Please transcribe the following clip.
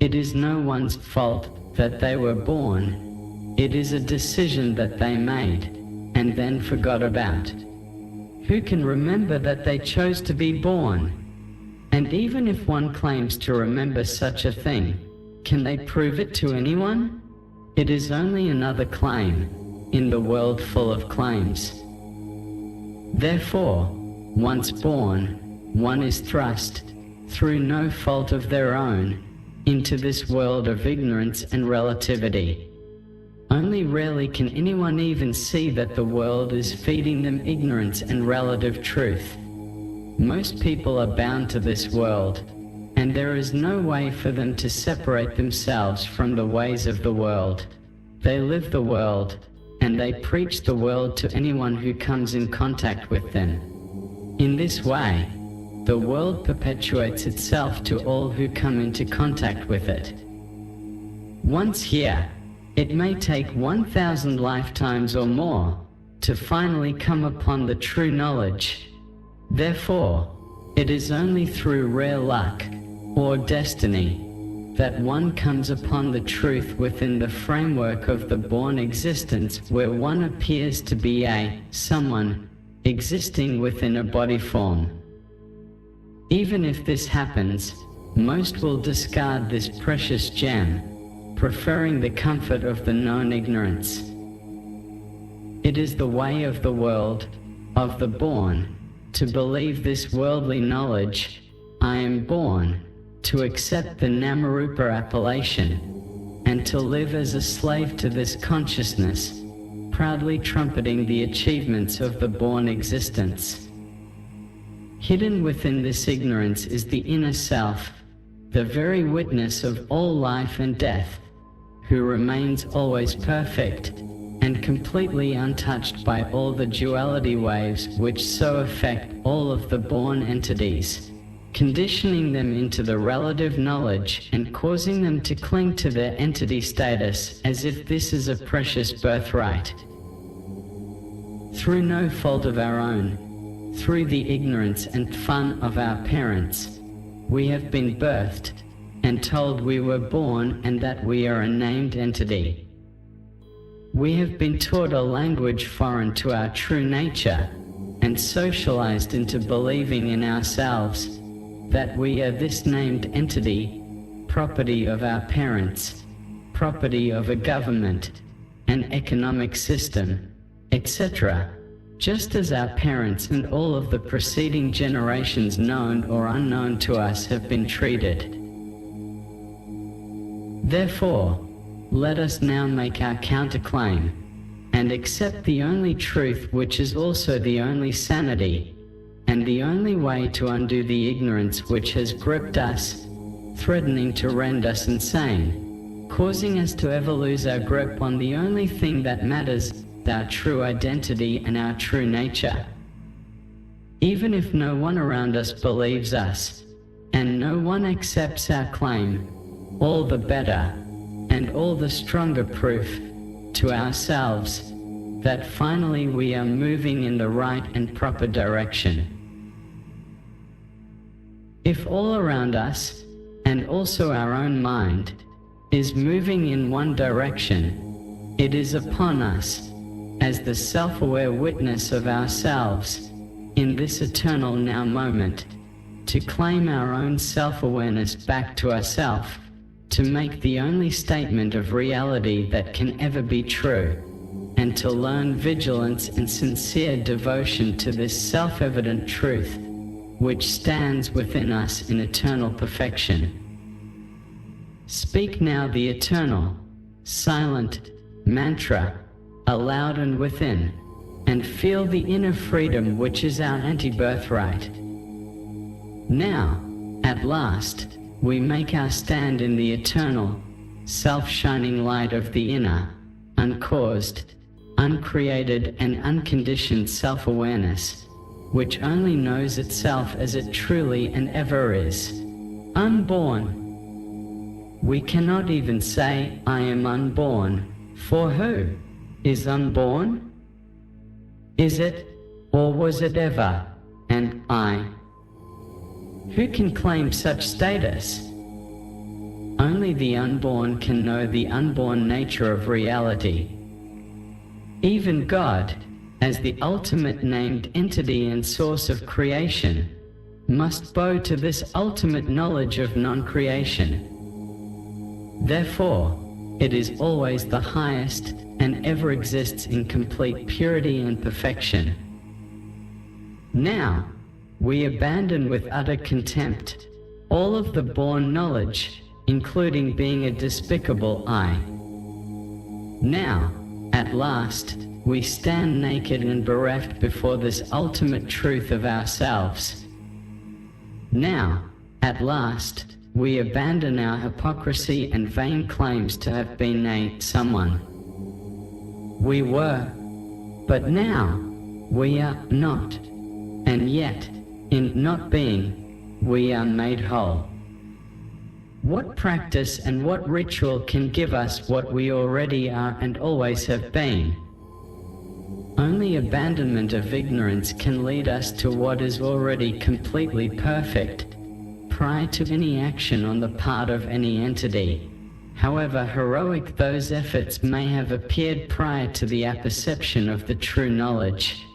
It is no one's fault that they were born. It is a decision that they made, and then forgot about. Who can remember that they chose to be born? And even if one claims to remember such a thing, can they prove it to anyone? It is only another claim, in the world full of claims. Therefore, once born, one is thrust, through no fault of their own, into this world of ignorance and relativity. Only rarely can anyone even see that the world is feeding them ignorance and relative truth. Most people are bound to this world, and there is no way for them to separate themselves from the ways of the world. They live the world, and they preach the world to anyone who comes in contact with them. In this way, the world perpetuates itself to all who come into contact with it. Once here, it may take 1,000 lifetimes or more to finally come upon the true knowledge. Therefore, it is only through rare luck, or destiny, that one comes upon the truth within the framework of the born existence, where one appears to be a someone existing within a body form. Even if this happens, most will discard this precious gem, preferring the comfort of the known ignorance. It is the way of the world, of the born, to believe this worldly knowledge, I am born, to accept the Namarupa appellation, and to live as a slave to this consciousness, proudly trumpeting the achievements of the born existence. Hidden within this ignorance is the inner self, the very witness of all life and death, who remains always perfect, and completely untouched by all the duality waves which so affect all of the born entities, conditioning them into the relative knowledge and causing them to cling to their entity status as if this is a precious birthright. Through no fault of our own, through the ignorance and fun of our parents, we have been birthed, and told we were born and that we are a named entity. We have been taught a language foreign to our true nature, and socialized into believing in ourselves, that we are this named entity, property of our parents, property of a government, an economic system, etc., just as our parents and all of the preceding generations known or unknown to us have been treated. Therefore, let us now make our counterclaim, and accept the only truth which is also the only sanity, and the only way to undo the ignorance which has gripped us, threatening to rend us insane, causing us to ever lose our grip on the only thing that matters, our true identity and our true nature. Even if no one around us believes us, and no one accepts our claim, all the better, and all the stronger proof to ourselves that finally we are moving in the right and proper direction. If all around us, and also our own mind, is moving in one direction, it is upon us, as the self-aware witness of ourselves, in this eternal now moment, to claim our own self-awareness back to ourselves, to make the only statement of reality that can ever be true, and to learn vigilance and sincere devotion to this self-evident truth, which stands within us in eternal perfection. Speak now the eternal, silent mantra, aloud and within, and feel the inner freedom which is our anti-birthright. Now, at last, we make our stand in the eternal, self-shining light of the inner, uncaused, uncreated and unconditioned self-awareness, which only knows itself as it truly and ever is, unborn. We cannot even say, I am unborn, for who is unborn? Is it, or was it ever, an I? Who can claim such status? Only the unborn can know the unborn nature of reality. Even God, as the ultimate named entity and source of creation, must bow to this ultimate knowledge of non-creation. Therefore, it is always the highest and ever exists in complete purity and perfection. Now, we abandon with utter contempt all of the born knowledge, including being a despicable I. Now, at last, we stand naked and bereft before this ultimate truth of ourselves. Now, at last, we abandon our hypocrisy and vain claims to have been someone. We were, but now, we are not. And yet, in not being, we are made whole. What practice and what ritual can give us what we already are and always have been? Only abandonment of ignorance can lead us to what is already completely perfect, prior to any action on the part of any entity, however heroic those efforts may have appeared prior to the apperception of the true knowledge.